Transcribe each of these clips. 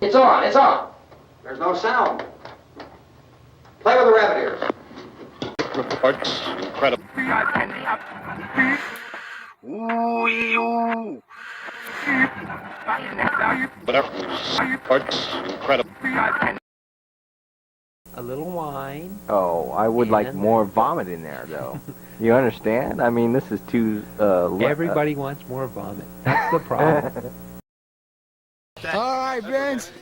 It's on, it's on. There's no sound. Play with the rabbit ears. Reports incredible. Whatever. Reports incredible. A little wine. Oh, I would like more vomit in there, though. You understand? I mean, this is too... Everybody wants more vomit. That's the problem. All right, Vince.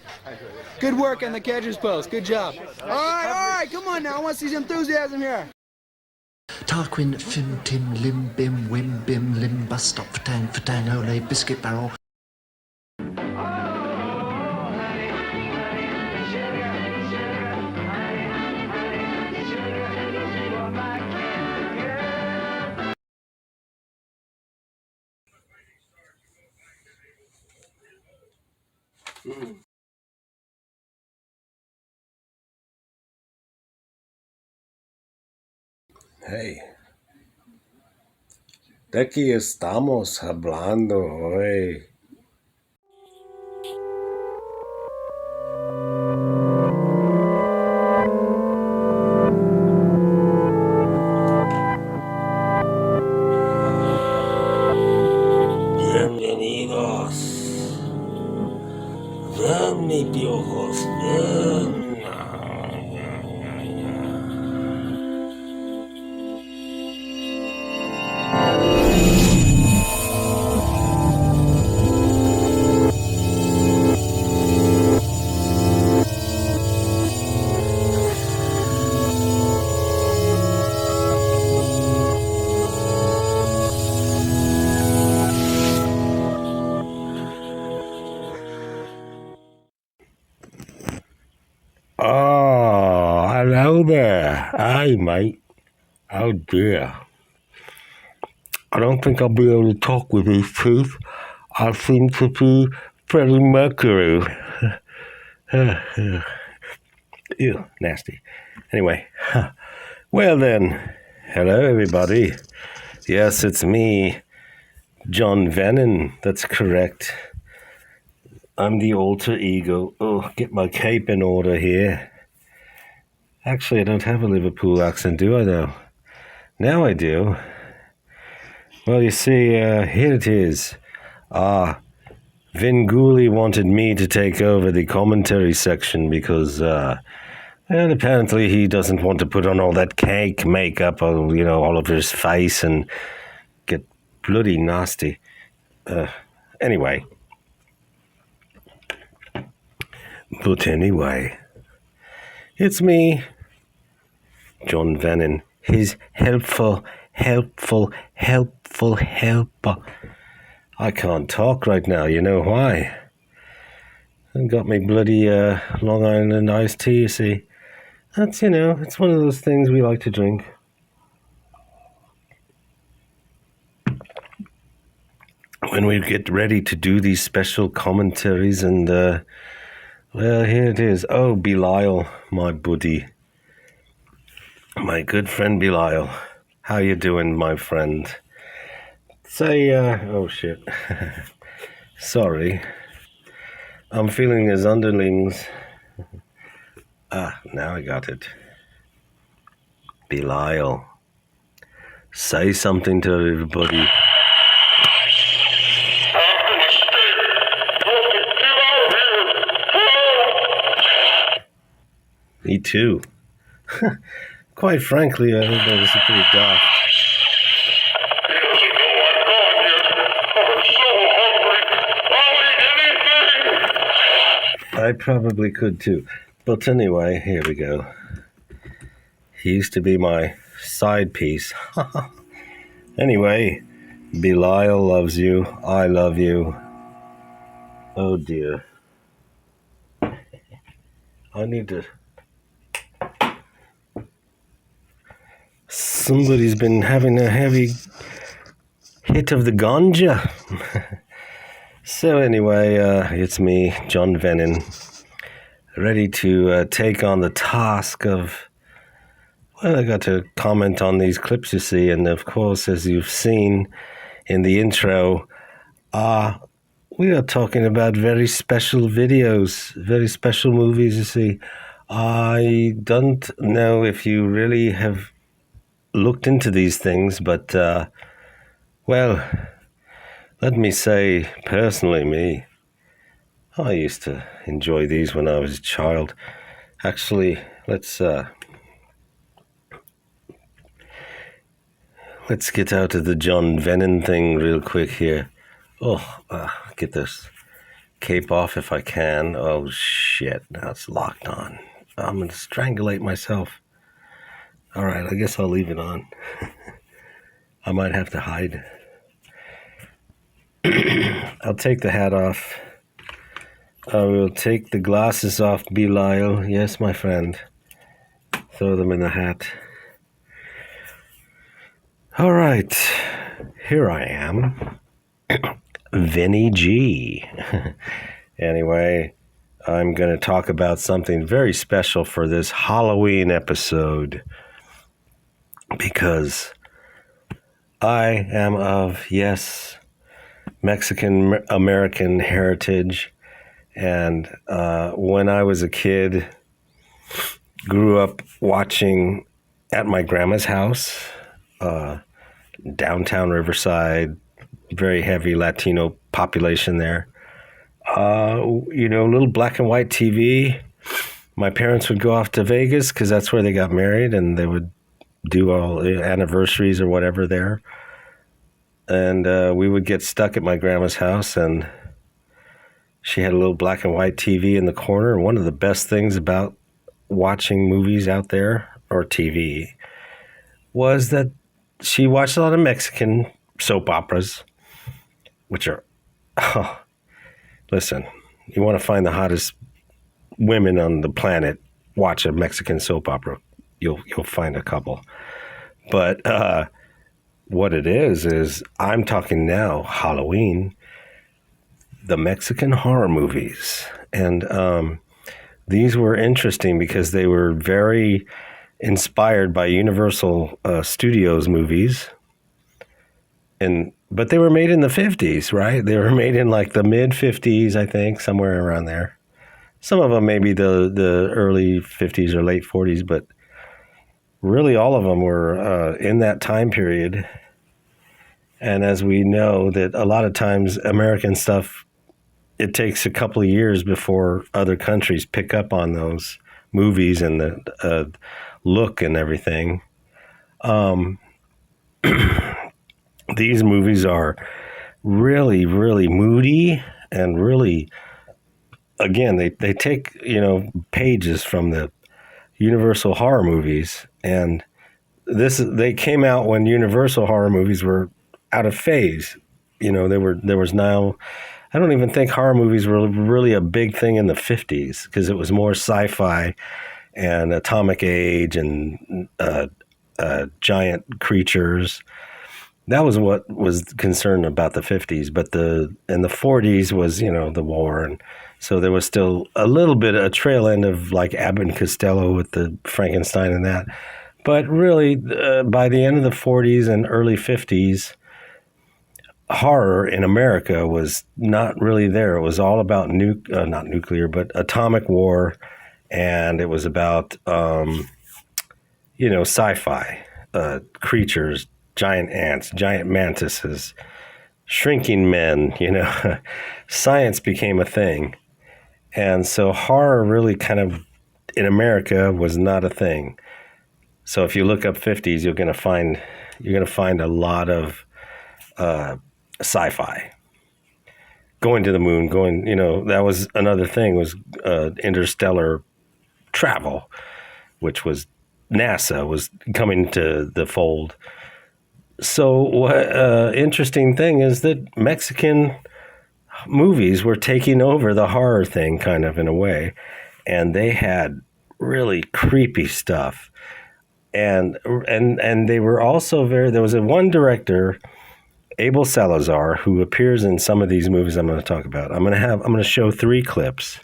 Good work on the catcher's post. Good job. All right. Come on now. I want to see some enthusiasm here. Tarquin, Fim, Tim, Lim, Bim, Wim, Bim, Lim, Bus Stop, Fatang, Ole, Biscuit Barrel. Hey, ¿de qué estamos hablando hoy? Bienvenidos. Ven, mi piojos, ven. Oh, hello there. Hey, mate. Oh, dear. I don't think I'll be able to talk with these teeth. I seem to be Freddie Mercury. Ew, nasty. Anyway, well then, hello everybody. Yes, it's me, John Vennon. That's correct. I'm the alter ego. Oh, get my cape in order here. Actually, I don't have a Liverpool accent, do I, though? Now I do. Well, you see, here it is. Vin Gooley wanted me to take over the commentary section because, and apparently he doesn't want to put on all that cake makeup, all over his face and get bloody nasty. Anyway. But anyway, it's me, John Vennon, his helpful helper. I can't talk right now, you know why? I got me bloody Long Island iced tea, you see. That's, it's one of those things we like to drink. When we get ready to do these special commentaries and, well, here it is. Oh, Belial, my buddy. My good friend Belial. How you doing, my friend? Say, oh shit. Sorry. I'm feeling his underlings. Now I got it. Belial. Say something to everybody. Me too. Quite frankly, I think that was pretty daft. I probably could too. But anyway, here we go. He used to be my side piece. Anyway, Belial loves you. I love you. Oh dear. I need to... Somebody's been having a heavy hit of the ganja. So anyway, it's me, John Vennon, ready to take on the task of, well, I got to comment on these clips you see, and of course, as you've seen in the intro, we are talking about very special videos, very special movies, you see. I don't know if you really have looked into these things, but, well, let me say, personally, me, I used to enjoy these when I was a child. Actually, let's get out of the John Venom thing real quick here. Oh, get this cape off if I can. Oh, shit, now it's locked on. I'm going to strangulate myself. All right, I guess I'll leave it on. I might have to hide. I'll take the hat off. I will take the glasses off, Belial. Yes, my friend. Throw them in the hat. All right, here I am. Vinny G. Anyway, I'm going to talk about something very special for this Halloween episode because I am of, yes, Mexican-American heritage. And when I was a kid, grew up watching at my grandma's house, downtown Riverside, very heavy Latino population there. Little black and white TV. My parents would go off to Vegas because that's where they got married, and they would do all the anniversaries or whatever there. And we would get stuck at my grandma's house, and she had a little black and white TV in the corner. And one of the best things about watching movies out there, or TV, was that she watched a lot of Mexican soap operas, which are, listen, you want to find the hottest women on the planet, watch a Mexican soap opera. You'll find a couple. But what it is I'm talking now Halloween, the Mexican horror movies. And these were interesting because they were very inspired by Universal Studios movies. But they were made in the 50s, right? They were made in like the mid 50s, I think, somewhere around there. Some of them maybe the early 50s or late 40s, but really all of them were in that time period. And as we know that a lot of times American stuff, it takes a couple of years before other countries pick up on those movies and the look and everything. These movies are really, really moody and really, again, they take, pages from the Universal horror movies. And they came out when Universal horror movies were out of phase. There was now, I don't even think horror movies were really a big thing in the 50s because it was more sci-fi and atomic age and giant creatures. That was what was concerned about the 50s, but in the 40s was, the war. And so there was still a little bit, a trail end of like Abbott and Costello with the Frankenstein and that. But really, by the end of the 40s and early 50s, horror in America was not really there. It was all about not nuclear, but atomic war. And it was about, sci-fi, creatures, giant ants, giant mantises, shrinking men, science became a thing. And so horror really kind of in America was not a thing. So if you look up 50s, you're going to find a lot of sci-fi. Going to the moon, that was another thing, was interstellar travel, which was NASA was coming to the fold. So what interesting thing is that Mexican movies were taking over the horror thing kind of in a way, and they had really creepy stuff. And they were also there was one director, Abel Salazar, who appears in some of these movies I'm going to talk about. I'm going to show 3 clips,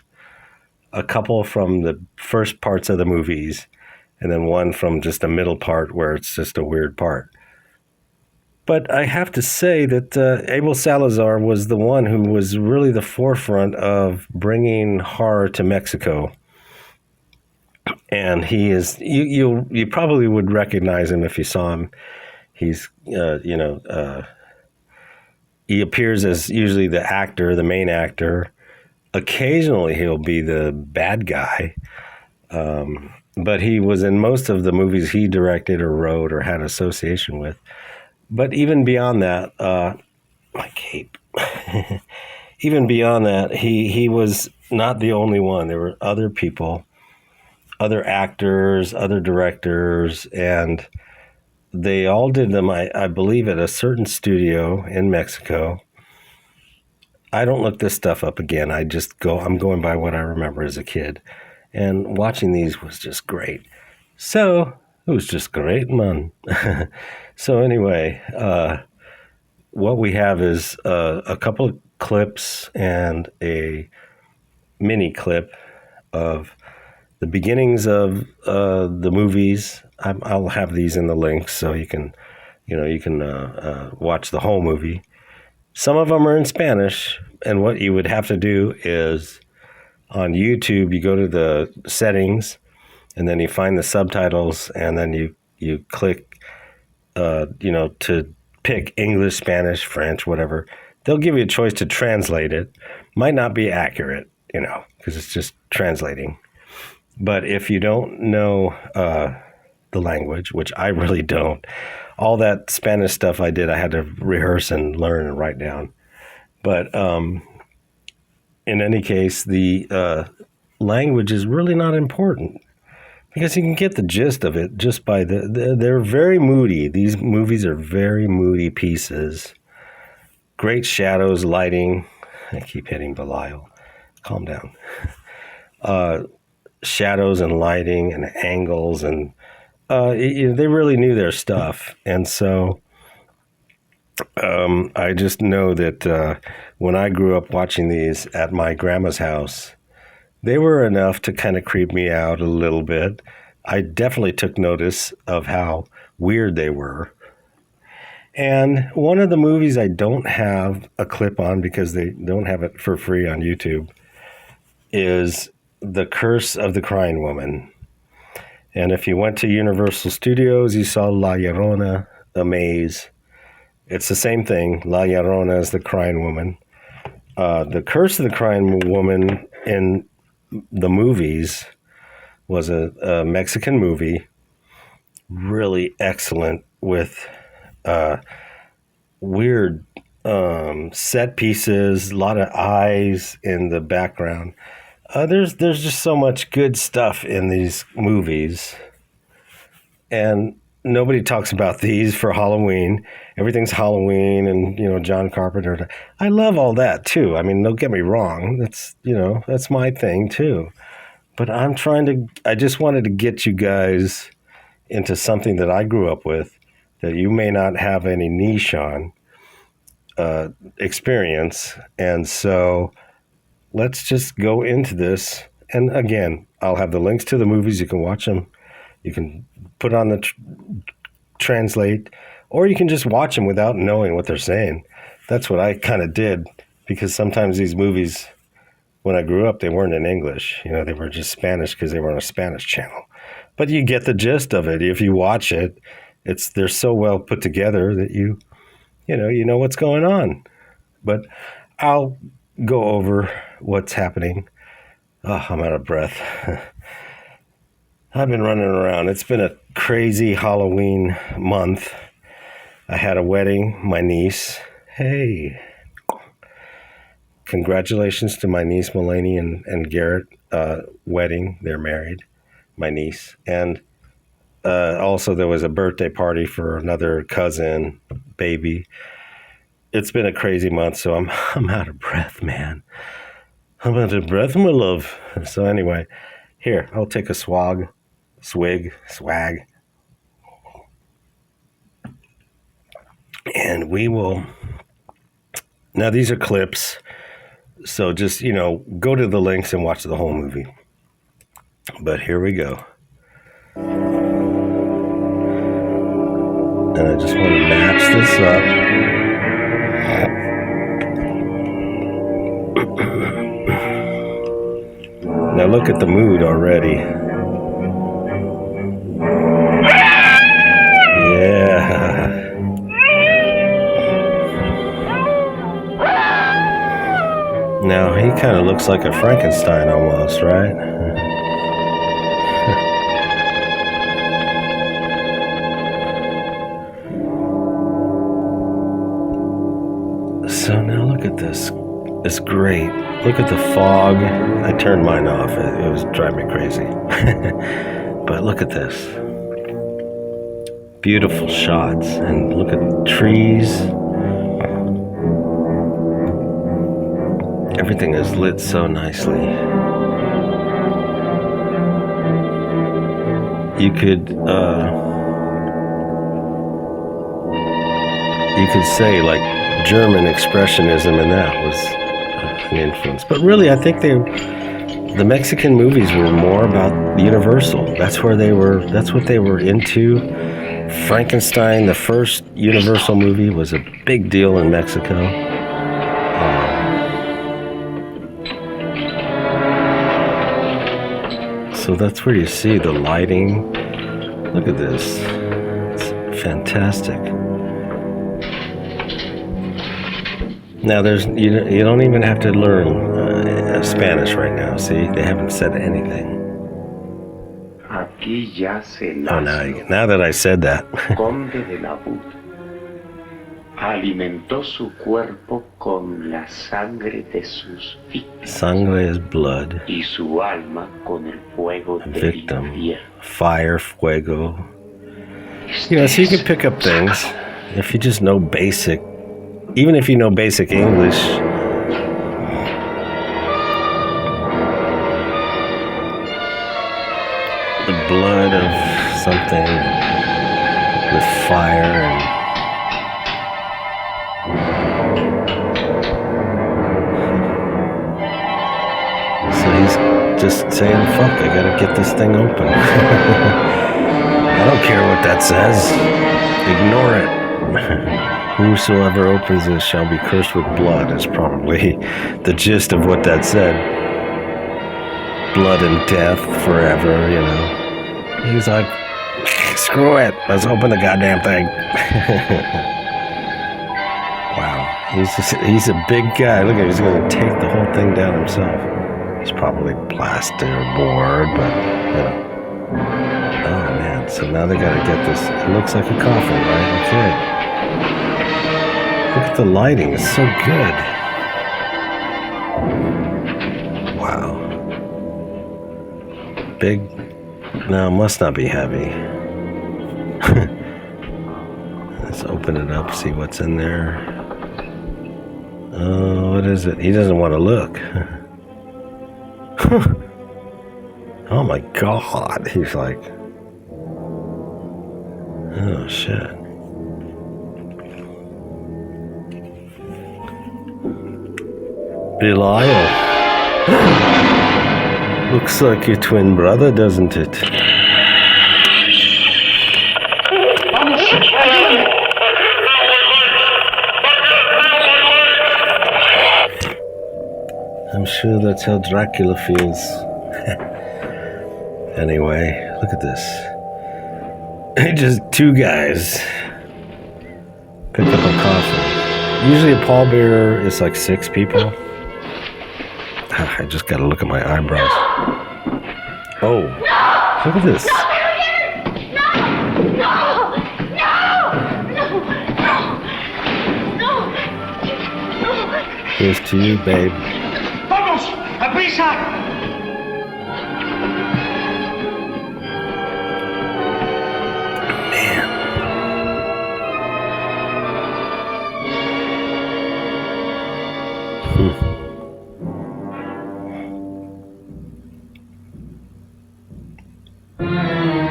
a couple from the first parts of the movies, and then one from just the middle part where it's just a weird part. But I have to say that Abel Salazar was the one who was really the forefront of bringing horror to Mexico. And he is, you probably would recognize him if you saw him. He's, he appears as usually the actor, the main actor. Occasionally he'll be the bad guy. But he was in most of the movies he directed or wrote or had association with. But even beyond that, my cape. Even beyond that, he was not the only one. There were other people, other actors, other directors, and they all did them, I believe, at a certain studio in Mexico. I don't look this stuff up again. I'm going by what I remember as a kid. And watching these was just great. So, it was just great, man. So anyway, what we have is a couple of clips and a mini clip of the beginnings of the movies. I'll have these in the links so you can watch the whole movie. Some of them are in Spanish, and what you would have to do is on YouTube, you go to the settings, and then you find the subtitles, and then you click, to pick English, Spanish, French, whatever. They'll give you a choice to translate it. Might not be accurate, because it's just translating. But if you don't know the language, which I really don't, all that Spanish stuff I did, I had to rehearse and learn and write down. But in any case, the language is really not important because you can get the gist of it just by they're very moody. These movies are very moody pieces. Great shadows, lighting. I keep hitting Belial. Calm down. Shadows and lighting and angles, and they really knew their stuff. And so I just know that when I grew up watching these at my grandma's house, they were enough to kind of creep me out a little bit. I definitely took notice of how weird they were. And one of the movies I don't have a clip on because they don't have it for free on YouTube is The Curse of the Crying Woman. And if you went to Universal Studios, you saw La Llorona, a maze. It's the same thing. La Llorona is the crying woman. The Curse of the Crying Woman in the movies was a Mexican movie, really excellent with weird set pieces, a lot of eyes in the background. There's just so much good stuff in these movies, and nobody talks about these for Halloween. Everything's Halloween, and John Carpenter. I love all that too. I mean, don't get me wrong. That's my thing too. But I just wanted to get you guys into something that I grew up with that you may not have any niche on experience. And so let's just go into this. And again, I'll have the links to the movies. You can watch them. You can put on the translate, or you can just watch them without knowing what they're saying. That's what I kind of did, because sometimes these movies, when I grew up, they weren't in English. They were just Spanish because they were on a Spanish channel. But you get the gist of it. If you watch it, they're so well put together that you know what's going on. But I'll go over what's happening. Oh, I'm out of breath. I've been running around. It's been a crazy Halloween month. I had a wedding, my niece. Hey. Congratulations to my niece, Mulaney and Garrett, wedding. They're married, my niece. And also there was a birthday party for another cousin, baby. It's been a crazy month, so I'm out of breath, man. I'm out of breath, my love. So anyway, here, I'll take a swag. And we will, now these are clips, so just, go to the links and watch the whole movie. But here we go. And I just want to match this up. Now look at the mood already. Yeah. Now he kind of looks like a Frankenstein almost, right? So now look at this. It's great. Look at the fog. I turned mine off. It was driving me crazy. But look at this. Beautiful shots. And look at the trees. Everything is lit so nicely. You could say like German expressionism, and that was an influence. But really, I think the Mexican movies were more about Universal. That's what they were into. Frankenstein, the first Universal movie, was a big deal in Mexico. So that's where you see the lighting. Look at this. It's fantastic. Now you don't even have to learn Spanish right now. See, they haven't said anything. Aquí yace Oh, now that I said that. Conde de Nabut. Alimentó su cuerpo con la sangre de sus víctimas. Sangre is blood. Y su alma con el fuego del Victim. infierno. Fire, fuego. You know, so you can pick up things if you just know basic. Even if you know basic English. The blood of something with fire and so he's just saying, fuck, I gotta get this thing open. I don't care what that says. Ignore it. Whosoever opens it shall be cursed with blood is probably the gist of what that said. Blood and death forever, you know. He's like, screw it, let's open the goddamn thing. Wow, he's a big guy. Look at him, he's gonna take the whole thing down himself. He's probably plasterboard, but you know. Oh man, so now they gotta get this. It looks like a coffin, right? Okay. Look at the lighting, it's so good. Wow. Big, no, must not be heavy. Let's open it up, see what's in there. Oh, what is it? He doesn't want to look. Oh my God, he's like, oh shit. Belial. Looks like your twin brother, doesn't it? I'm sure that's how Dracula feels. Anyway, look at this. Just two guys pick up a coffin. Usually a pallbearer is like 6 people. I just gotta look at my eyebrows. Oh, look at this. Here's to you, babe. ¡Vamos! ¡A prisa!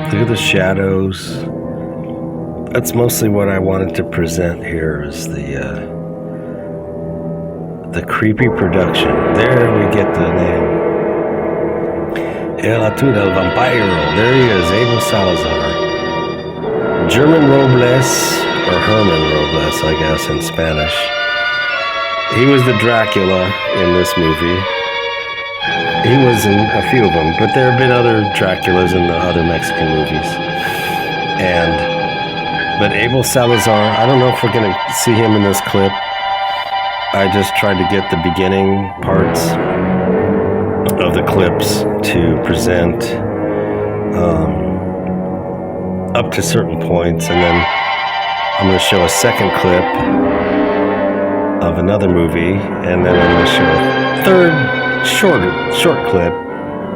Look at the shadows. That's mostly what I wanted to present here is the creepy production. There we get the name. El Atud El Vampiro. There he is, Abel Salazar. German Robles, or Herman Robles, I guess, in Spanish. He was the Dracula in this movie. He was in a few of them, but there have been other Draculas in the other Mexican movies. But Abel Salazar, I don't know if we're going to see him in this clip. I just tried to get the beginning parts of the clips to present up to certain points, and then I'm going to show a second clip of another movie, and then I'm going to show a third short clip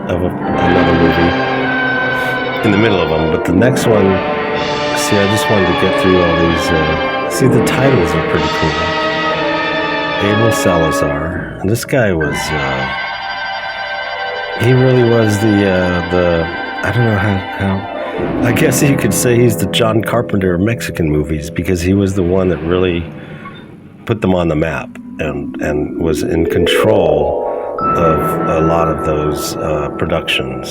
of another movie in the middle of them. But the next one, see, I just wanted to get through all these. See, the titles are pretty cool. Abel Salazar, and this guy was. He really was the. I don't know how. I guess you could say he's the John Carpenter of Mexican movies, because he was the one that really put them on the map and was in control of a lot of those productions.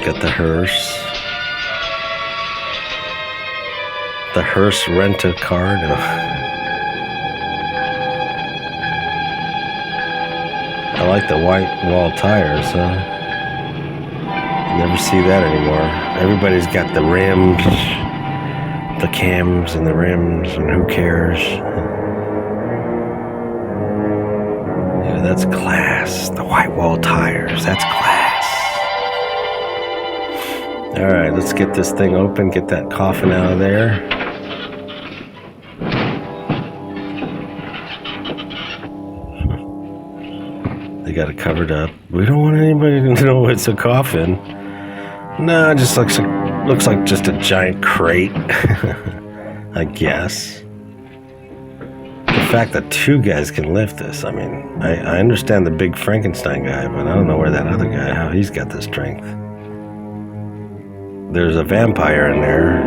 Got the hearse. The hearse rent-a-car. No. I like the white wall tires, huh? Never see that anymore. Everybody's got the rims, the cams and the rims, and who cares? Yeah, that's class. The white wall tires, that's class. All right, let's get this thing open, get that coffin out of there. They got it covered up. We don't want anybody to know it's a coffin. No, it just looks like just a giant crate, I guess. The fact that two guys can lift this, I mean, I understand the big Frankenstein guy, but I don't know where that other guy, how he's got the strength. There's a vampire in there,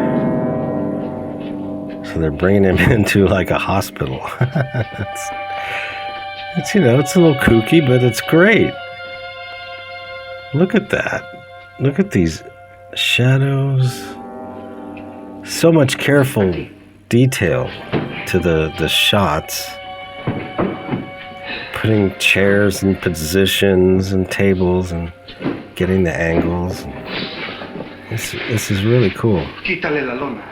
so they're bringing him into like a hospital. It's, you know, it's a little kooky, but it's great. Look at that. Look at these shadows. So much careful detail to the shots. Putting chairs in positions and tables and getting the angles. This is really cool. Quítale la lona.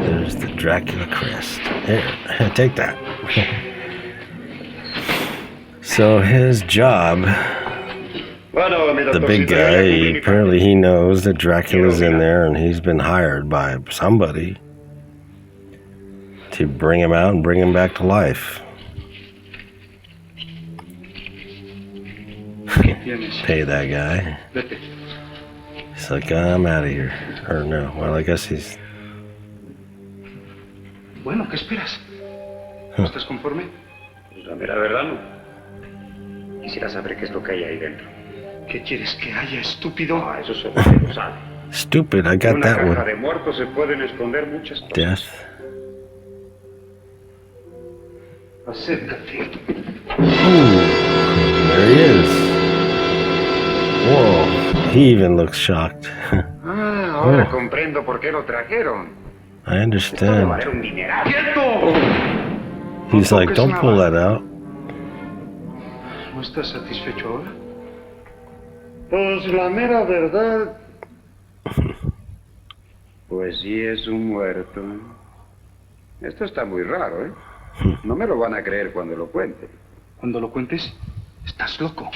There's the Dracula crest. Here, take that. So his job, the big guy, apparently he knows that Dracula's in there, and he's been hired by somebody to bring him out and bring him back to life. Pay that guy. He's like, I'm out of here. Or no, well, I guess he's... Bueno, ¿qué esperas? ¿No estás conforme? Pues la mera verdad no. Quisiera saber qué es lo que hay ahí dentro. ¿Qué quieres que haya, estúpido? Ah, eso solo se lo sabe. Stupid, I got that one. En una caja de muertos se pueden esconder muchas cosas. Death. Acércate. Ooh, there he is. Whoa, he even looks shocked. Ahora comprendo por qué lo trajeron. I understand. Un dineral. ¡Quieto! He's like, don't pull that out. ¿No estás satisfecho ahora? Pues la mera verdad. Pues sí es un muerto. Esto está muy raro, ¿eh? No me lo van a creer cuando lo cuente. Cuando lo cuentes, estás loco.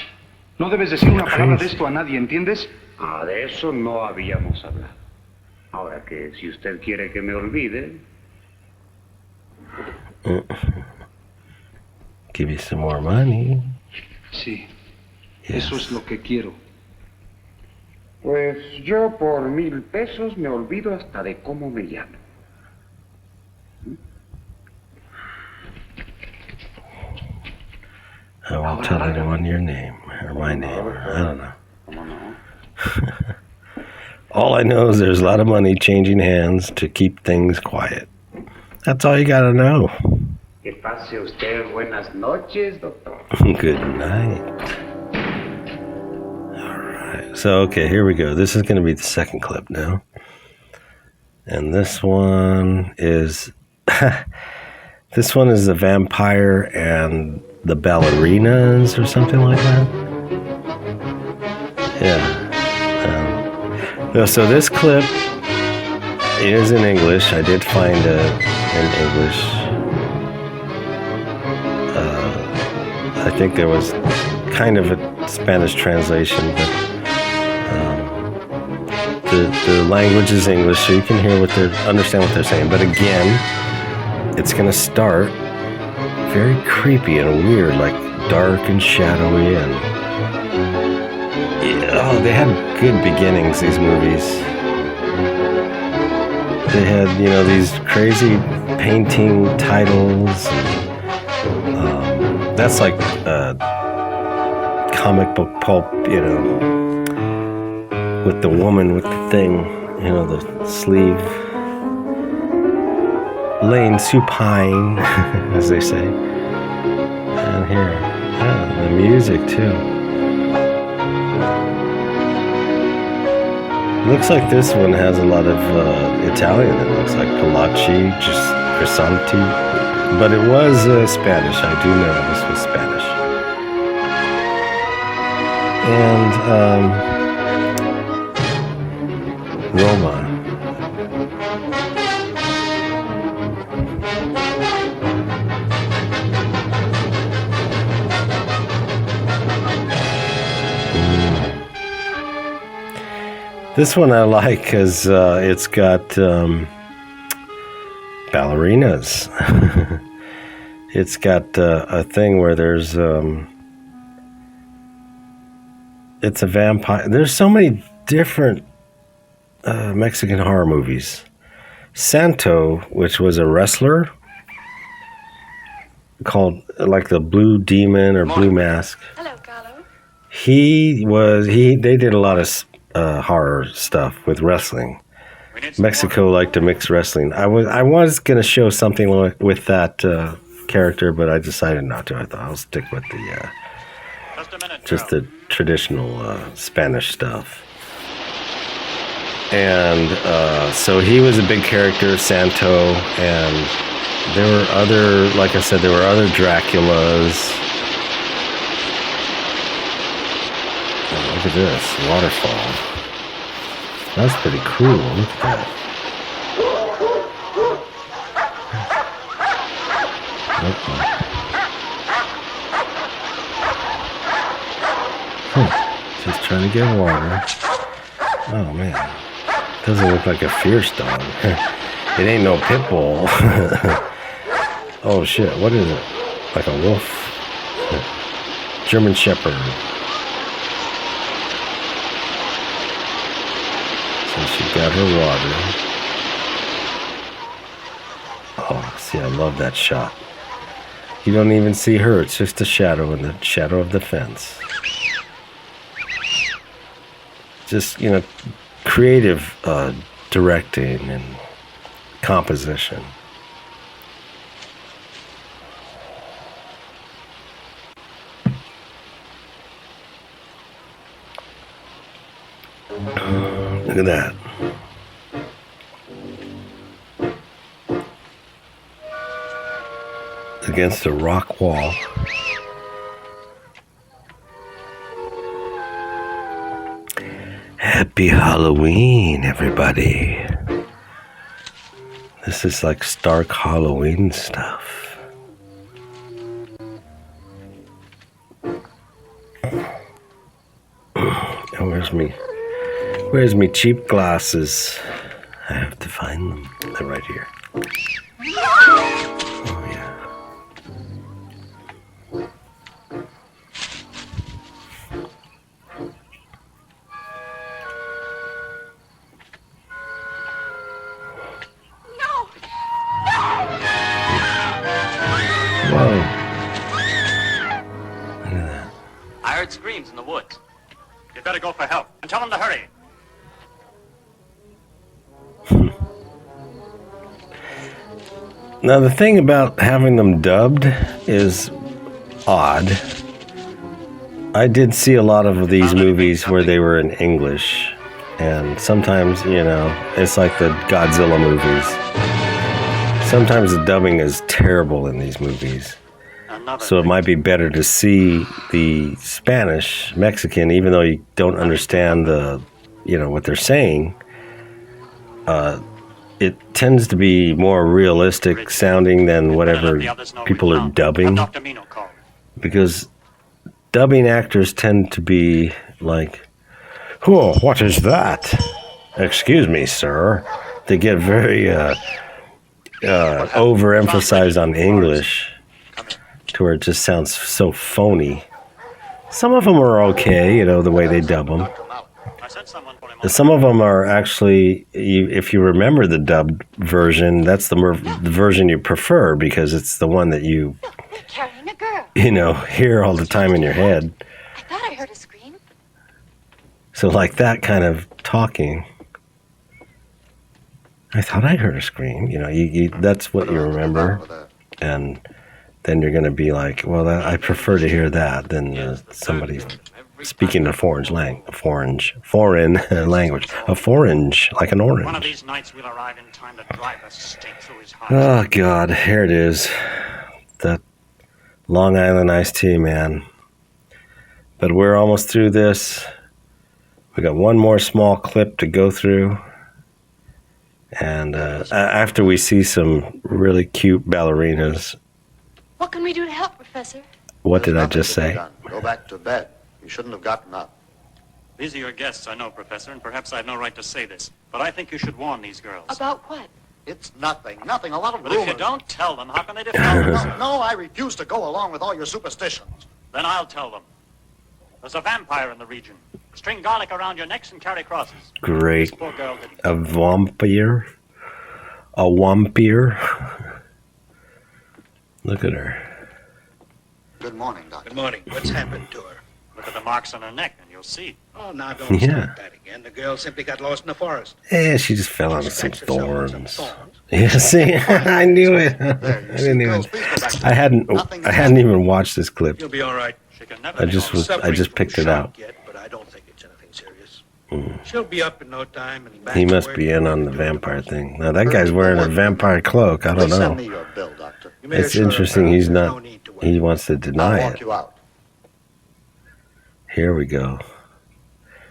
No debes decir una palabra de esto a nadie, ¿entiendes? Ah, de eso no habíamos hablado. Ahora que si usted quiere que me olvide... Give you some more money. Sí, Yes. eso es lo que quiero. Pues yo por 1,000 pesos me olvido hasta de cómo me llamo. I won't tell anyone your name, or my name, or I don't know. All I know is there's a lot of money changing hands to keep things quiet. That's all you gotta know. Que pase usted buenas noches, doctor. Good night. Alright, so okay, here we go. This is gonna be the second clip now. And this one is this one is the vampire and the ballerinas or something like that. Yeah. So this clip is in English. I did find it in English. I think there was kind of a Spanish translation, but the language is English, so you can hear understand what they're saying. But again, it's gonna start very creepy and weird, like dark and shadowy, and they had good beginnings, these movies. They had, these crazy painting titles. That's like comic book pulp, with the woman with the thing, the sleeve laying supine, as they say. And here, the music too. Looks like this one has a lot of Italian. It looks like Palaci, just Crisanti. But it was Spanish. I do know this was Spanish. And Roma. This one I like because it's got ballerinas. It's got a thing where there's it's a vampire. There's so many different Mexican horror movies. Santo, which was a wrestler called like the Blue Demon or Blue Mask. Hello, Carlo. They did a lot of horror stuff with wrestling. Mexico liked to mix wrestling. I was gonna show something with that character, but I decided not to. I thought I'll stick with the just the traditional Spanish stuff. And so he was a big character, Santo, and there were other, like I said, there were other Draculas. Oh, look at this waterfall. That's pretty cool. Look at that. Just trying to get water. Oh man, doesn't look like a fierce dog. It ain't no pit bull. Oh shit, what is it? Like a wolf? German Shepherd. So she got her water. Oh, see, I love that shot. You don't even see her, it's just a shadow in the shadow of the fence. Just, creative directing and composition. Look at that. Against a rock wall. Happy Halloween, everybody. This is like Stark Halloween stuff. Oh, where's me cheap glasses? I have to find them. They're right here. Oh, yeah. Whoa. Look at that. I heard screams in the woods. You'd better go for help and tell them to hurry. Now, the thing about having them dubbed is odd. I did see a lot of these movies where they were in English, and sometimes, you know, it's like the Godzilla movies. Sometimes the dubbing is terrible in these movies. So it might be better to see the Spanish, Mexican, even though you don't understand the, you know, what they're saying. It tends to be more realistic sounding than whatever people are dubbing. Because dubbing actors tend to be like, "Oh, what is that? Excuse me, sir." They get very overemphasized on English to where it just sounds so phony. Some of them are okay, you know, the way they dub them. Some of them are actually, if you remember the dubbed version, that's the version you prefer because it's the one that you hear all the time in your head. I thought I heard a scream. So like that kind of talking. I thought I heard a scream. You know, that's what you remember. And then you're going to be like, well, I prefer to hear that than somebody speaking a foreign language, like an orange. One of these nights we'll arrive in time to drive a stake through his heart. Oh, God, here it is. That Long Island iced tea, man. But we're almost through this. We got one more small clip to go through. And after we see some really cute ballerinas. What can we do to help, Professor? What did I just say? Go back to bed. You shouldn't have gotten up. These are your guests, I know, Professor, and perhaps I have no right to say this, but I think you should warn these girls. About what? It's nothing. Nothing. A lot of But rumors. if you don't tell them, how can they defend themselves? No, I refuse to go along with all your superstitions. Then I'll tell them. There's a vampire in the region. String garlic around your necks and carry crosses. Great. This poor girl didn't. A vampire? A wampire? Look at her. Good morning, Doctor. Good morning. What's happened to her? Look at the marks on her neck, and you'll see. Oh, now don't start that again. The girl simply got lost in the forest. Yeah, she just fell on some thorns. Yeah, see, I knew it. I didn't even. I hadn't even watched this clip. You'll be all right. She can never. I just picked it out. Yet, but I don't think it's anything serious. She'll be up in no time and back. He must be in on the vampire thing. Now that guy's wearing a vampire cloak. I don't know. Send me your bill, Doctor. It's interesting. He's not. He wants to deny I'll walk it. you out. Here we go.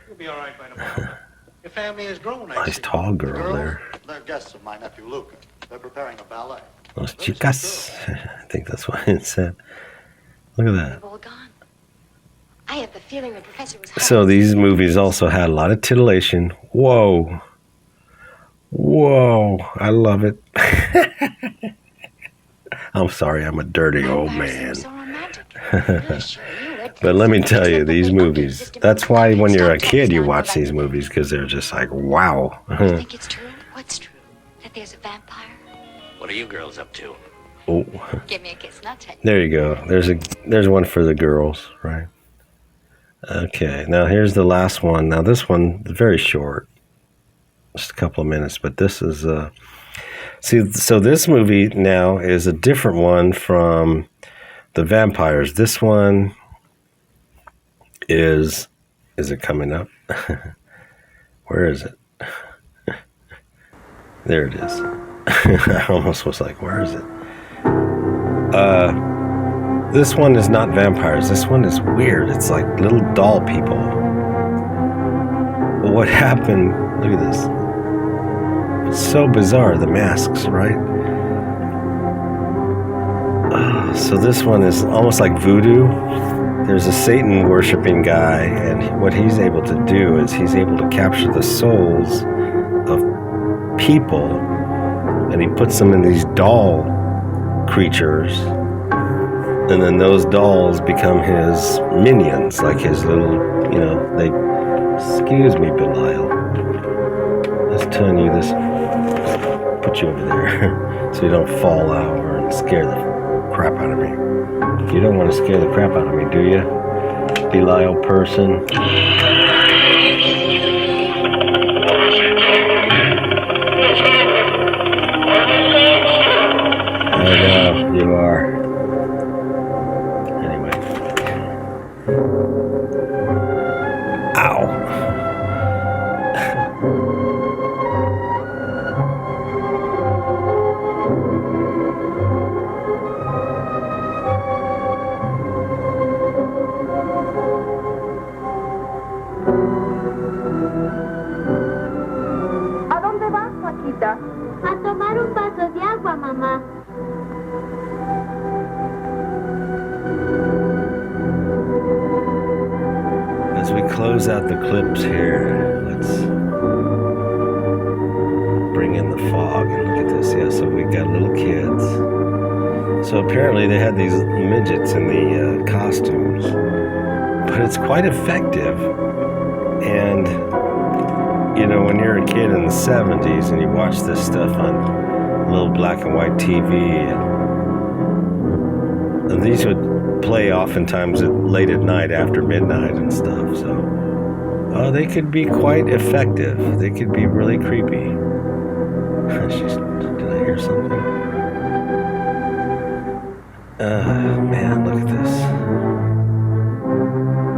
You'll be all right by tomorrow. Your family has grown. Nice tall girl there. They're guests of my nephew Luke. They're preparing a ballet. Los chicas. I think that's what it said. Look at that. All gone. I have the feeling the professor was. So these movies also had a lot of titillation. Whoa. Whoa. I love it. I'm sorry, I'm a dirty old man. So romantic. Really sure you would. But let me tell you, these movies, that's why when you're a kid you watch these movies, because they're just like, wow. You think it's true? What's true? That there's a vampire? What are you girls up to? Oh, Give me a kiss and I'll tell you. there you go. There's one for the girls, right? Okay, now here's the last one. Now this one is very short, just a couple of minutes, but this is see. So this movie now is a different one from the vampires. This one is it coming up? Where is it? There it is. I almost was like, where is it? This one is not vampires. This one is weird. It's like little doll people. Well, what happened? Look at this. It's so bizarre, the masks, right? So this one is almost like voodoo. There's a Satan worshiping guy, and what he's able to do is he's able to capture the souls of people, and he puts them in these doll creatures, and then those dolls become his minions, like his little, they, excuse me, Belial. Let's turn you this, put you over there, so you don't fall over and scare the crap out of me. You don't want to scare the crap out of me, do you? Belial person. hijita? A tomar un vaso de agua, mamá. As we close out the clips here, let's bring in the fog and look at this. Yeah, so we got little kids. So apparently they had these midgets in the costumes, but it's quite effective. And you know, when you're a kid in the 70s and you watch this stuff on little black and white TV, and these would play oftentimes late at night after midnight and stuff. So they could be quite effective. They could be really creepy. Did I hear something? Man, look at this.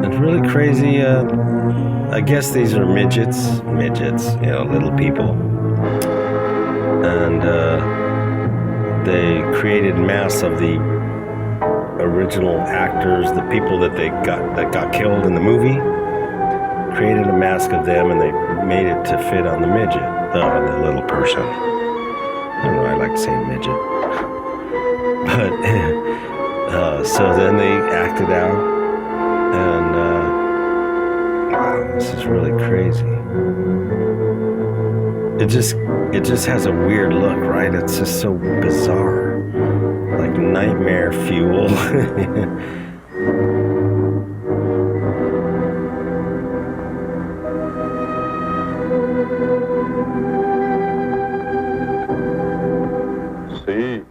It's really crazy. I guess these are midgets, you know, little people. And they created masks of the original actors, the people that got killed in the movie. Created a mask of them, and they made it to fit on the midget, the little person. I don't know, I like saying midget. But so then they acted out, and wow, this is really crazy. It just has a weird look, right? It's just so bizarre, like nightmare fuel. Sí,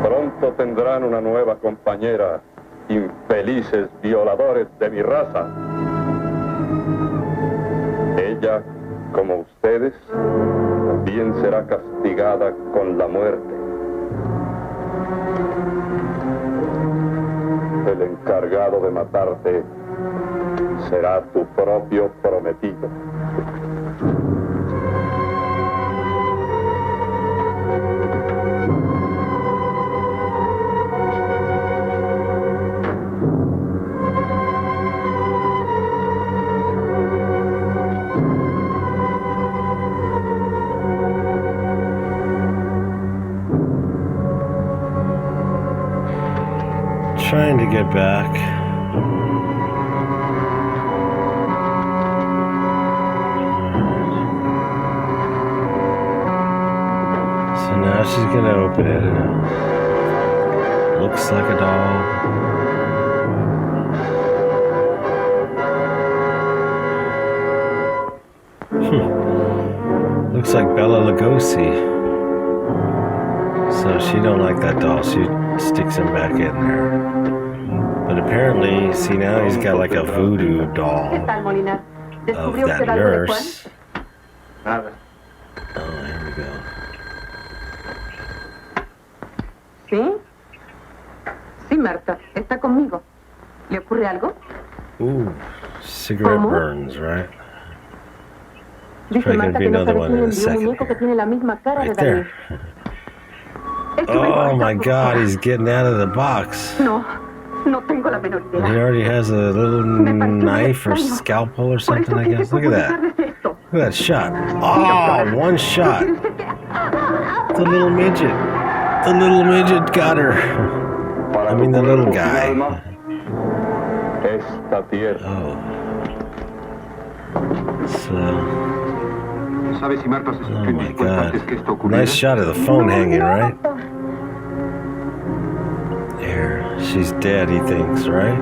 pronto tendrán una nueva compañera, infelices violadores de mi raza. Ella, como ustedes, también será castigada con la muerte. El encargado de matarte será tu propio prometido. Trying to get back. So now she's gonna open it. Looks like a doll. Looks like Bela Lugosi. So she don't like that doll. She sticks him back in there. But apparently, see now he's got like a voodoo doll of that nurse. Oh, here we go. ¿Sí? Sí, Marta, está conmigo. ¿Le ocurre algo? Ooh, cigarette burns, right? Dice Probably gonna Marta be que nos another one in a avecina un second. muñeco que tiene la misma cara de Right Daniel. there. Oh my God, he's getting out of the box. No, no tengo la menor He idea. already has a little knife or scalpel or something, I guess. Look at that. Look at that shot. Oh, one shot. The little midget. The little midget got her. I mean, the little guy. Oh. So. Oh my God. Nice shot of the phone hanging, right? There. She's dead, he thinks, right?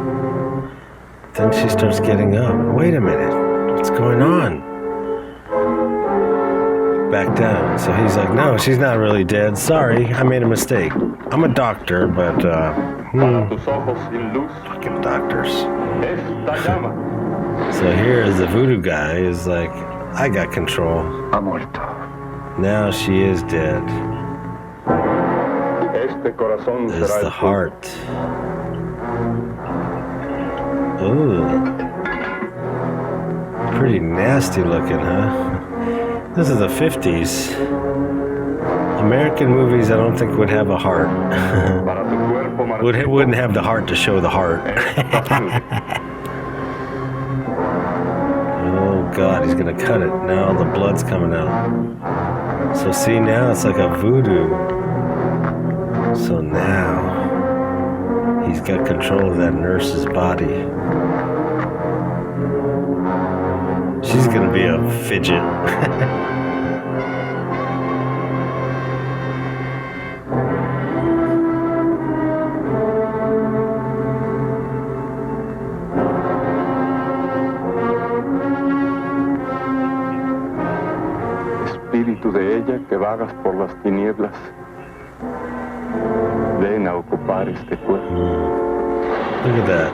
Then she starts getting up. Wait a minute. What's going on? Back down. So he's like, no, she's not really dead. Sorry, I made a mistake. I'm a doctor, but, fucking doctors. So here is the voodoo guy is like, I got control. Now she is dead. There's the heart. Ooh. Pretty nasty looking, huh? This is the 50s. American movies, I don't think would have a heart. Wouldn't have the heart to show the heart. Oh God, he's gonna cut it. Now the blood's coming out. So see, now it's like a voodoo. So now he's got control of that nurse's body. She's gonna be a fidget. Espíritu de ella que vagas por las tinieblas, ven a ocupar este cuerpo. Look at that.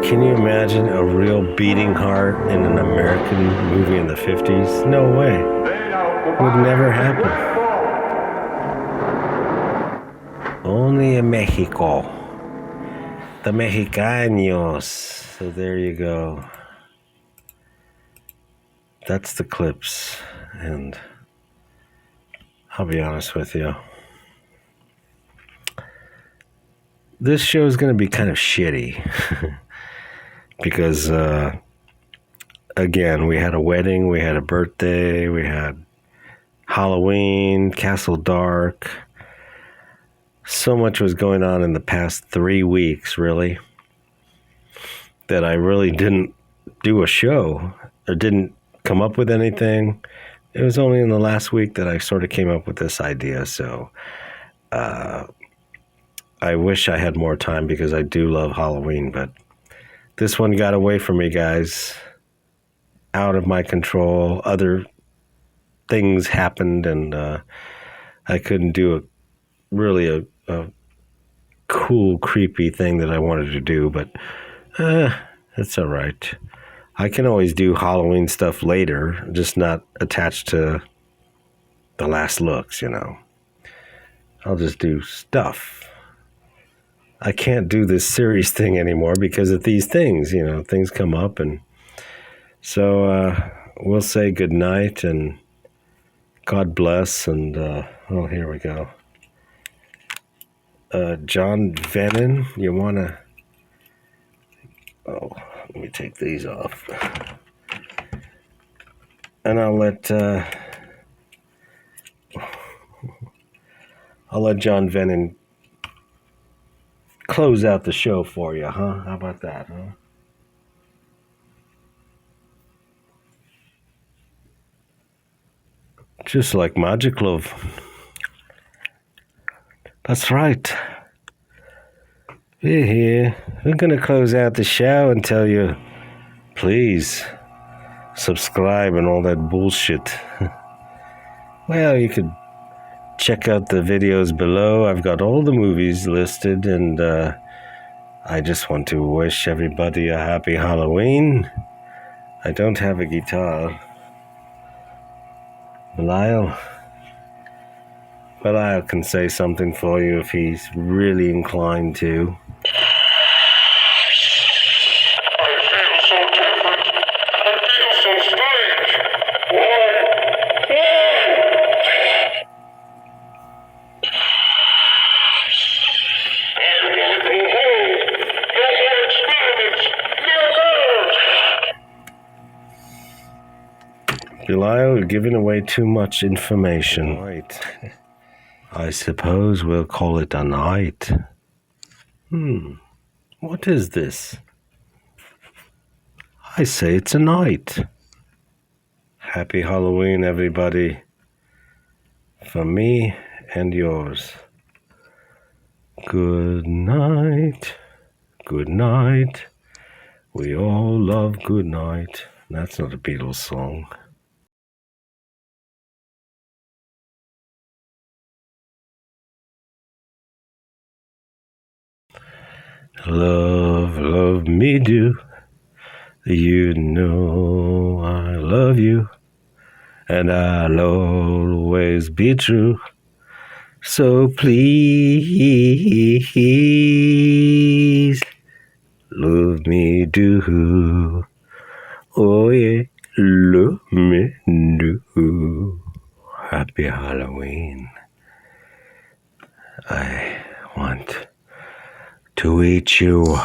Can you imagine a real beating heart in an American movie in the 50s? No way. Would never happen. Only in Mexico. The Mexicanos. So there you go. That's the clips. And I'll be honest with you. This show is going to be kind of shitty. Because, again, we had a wedding, we had a birthday, we had Halloween, Castle Dark. So much was going on in the past 3 weeks, really, that I really didn't do a show or didn't come up with anything. It was only in the last week that I sort of came up with this idea. So I wish I had more time because I do love Halloween, but this one got away from me, guys. Out of my control. Other things happened, and I couldn't do a cool, creepy thing that I wanted to do, but it's all right. I can always do Halloween stuff later, just not attached to the last looks, you know. I'll just do stuff. I can't do this series thing anymore because of these things, you know, things come up. And so we'll say good night and God bless. And, oh, here we go. John Venin, you want to... Oh, let me take these off. And I'll let John Venin close out the show for you, huh? How about that, huh? Just like Magic Love. That's right. We're here. We're going to close out the show and tell you, please, subscribe and all that bullshit. Well, you could check out the videos below. I've got all the movies listed, and I just want to wish everybody a happy Halloween. I don't have a guitar. Belial can say something for you if he's really inclined to. Belial, you're giving away too much information. Right. I suppose we'll call it a night. What is this? I say it's a night. Happy Halloween, everybody. From me and yours. Good night. Good night. We all love good night. That's not a Beatles song. Love, love me do. You know I love you, and I'll always be true. So please, love me do. Oh yeah, love me do. Happy Halloween. I want to eat you.